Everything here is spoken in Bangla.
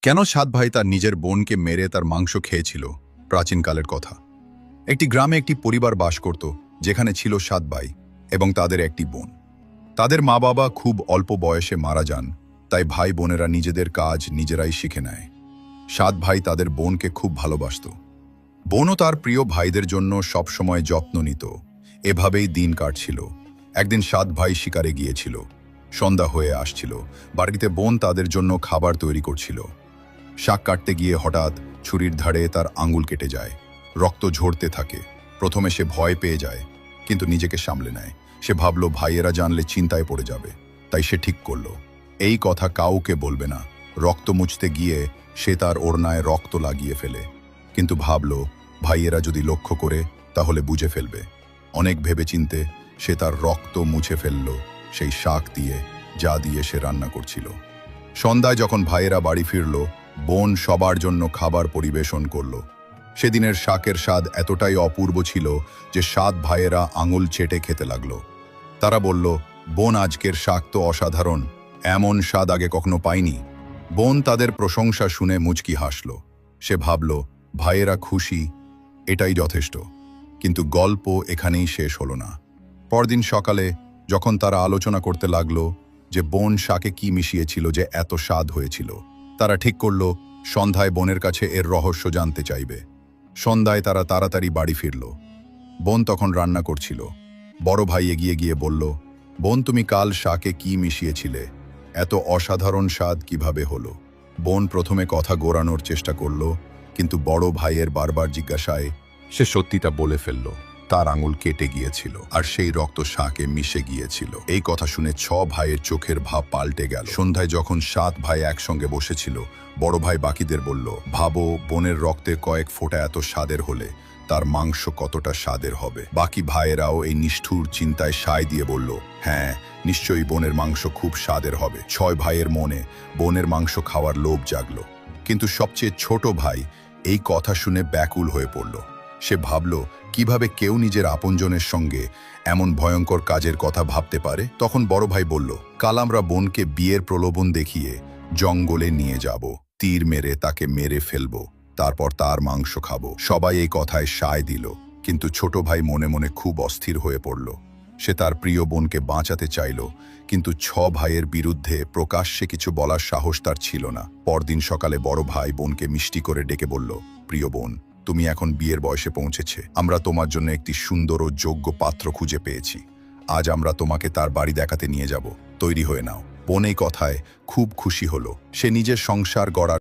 কেন সাত ভাই তার নিজের বোনকে মেরে তার মাংস খেয়েছিল? প্রাচীনকালের কথা। একটি গ্রামে একটি পরিবার বাস করত, যেখানে ছিল সাত ভাই এবং তাদের একটি বোন। তাদের মা বাবা খুব অল্প বয়সে মারা যান, তাই ভাই বোনেরা নিজেদের কাজ নিজেরাই শিখে নেয়। সাত ভাই তাদের বোনকে খুব ভালোবাসত। বোনও তার প্রিয় ভাইদের জন্য সবসময় যত্ন নিত। এভাবেই দিন কাটছিল। একদিন সাত ভাই শিকারে গিয়েছিল। সন্ধ্যা হয়ে আসছিল। বাড়িতে বোন তাদের জন্য খাবার তৈরি করছিল। শাক কাটতে গিয়ে হঠাৎ ছুরির ধারে তার আঙুল কেটে যায়। রক্ত ঝরতে থাকে। প্রথমে সে ভয় পেয়ে যায়, কিন্তু নিজেকে সামলে নেয়। সে ভাবল ভাইয়েরা জানলে চিন্তায় পড়ে যাবে, তাই সে ঠিক করল এই কথা কাউকে বলবে না। রক্ত মুছতে গিয়ে সে তার ওড়নায় রক্ত লাগিয়ে ফেলে, কিন্তু ভাবল ভাইয়েরা যদি লক্ষ্য করে তাহলে বুঝে ফেলবে। অনেক ভেবেচিন্তে সে তার রক্ত মুছে ফেলল সেই শাক দিয়ে, যা দিয়ে সে রান্না করছিল। সন্ধ্যায় যখন ভাইয়েরা বাড়ি ফিরল, বোন সবার জন্য খাবার পরিবেশন করল। সেদিনের শাকের স্বাদ এতটাই অপূর্ব ছিল যে সাত ভাইয়েরা আঙুল চেটে খেতে লাগলো। তারা বলল, বোন, আজকের শাক তো অসাধারণ, এমন স্বাদ আগে কখনো পাইনি। বোন তাদের প্রশংসা শুনে মুচকি হাসল। সে ভাবল ভাইয়েরা খুশি, এটাই যথেষ্ট। কিন্তু গল্প এখানেই শেষ হলো না। পরদিন সকালে যখন তারা আলোচনা করতে লাগলো যে বোন শাকে কি মিশিয়েছিল যে এত স্বাদ হয়েছিল, তারা ঠিক করল সন্ধ্যায় বোনের কাছে এর রহস্য জানতে চাইবে। সন্ধ্যায় তারা তাড়াতাড়ি বাড়ি ফিরল। বোন তখন রান্না করছিল। বড় ভাই এগিয়ে গিয়ে বলল, বোন, তুমি কাল শাকে কি মিশিয়েছিলে? এত অসাধারণ স্বাদ কিভাবে হলো? বোন প্রথমে কথা গোড়ানোর চেষ্টা করল, কিন্তু বড় ভাইয়ের বারবার জিজ্ঞাসায় সে সত্যিটা বলে ফেলল। তার আঙুল কেটে গিয়েছিল আর সেই রক্ত শাকে মিশে গিয়েছিল। এই কথা শুনে ছ ভাইয়ের চোখের ভাব পাল্টে গেল। সন্ধ্যায় যখন সাত ভাই একসঙ্গে বসেছিল, বড় ভাই বাকিদের বলল, ভাবো, বোনের রক্তে কয়েক ফোঁটা এত স্বাদের হলে তার মাংস কতটা স্বাদের হবে। বাকি ভাইয়েরাও এই নিষ্ঠুর চিন্তায় সায় দিয়ে বলল, হ্যাঁ, নিশ্চয়ই বোনের মাংস খুব স্বাদের হবে। ছয় ভাইয়ের মনে বোনের মাংস খাওয়ার লোভ জাগলো। কিন্তু সবচেয়ে ছোট ভাই এই কথা শুনে ব্যাকুল হয়ে পড়ল। সে ভাবল, কিভাবে কেউ নিজের আপনজনের সঙ্গে এমন ভয়ঙ্কর কাজের কথা ভাবতে পারে। তখন বড় ভাই বলল, কাল আমরা বোনকে বিয়ের প্রলোভন দেখিয়ে জঙ্গলে নিয়ে যাব, তীর মেরে তাকে মেরে ফেলব, তারপর তার মাংস খাবো। সবাই এই কথায় সায় দিল, কিন্তু ছোট ভাই মনে মনে খুব অস্থির হয়ে পড়ল। সে তার প্রিয় বোনকে বাঁচাতে চাইল, কিন্তু ছ ভাইয়ের বিরুদ্ধে প্রকাশ্যে কিছু বলার সাহস তার ছিল না। পরদিন সকালে বড় ভাই বোনকে মিষ্টি করে ডেকে বলল, প্রিয় বোন, তুমি এখন বিয়ের বয়সে পৌঁছেছে। আমরা তোমার জন্য একটি সুন্দর ও যোগ্য পাত্র খুঁজে পেয়েছি। আজ আমরা তোমাকে তার বাড়ি দেখাতে নিয়ে যাব, তৈরি হয়ে নাও। বোন এই কথায় খুব খুশি হলো। সে নিজের সংসার গড়ার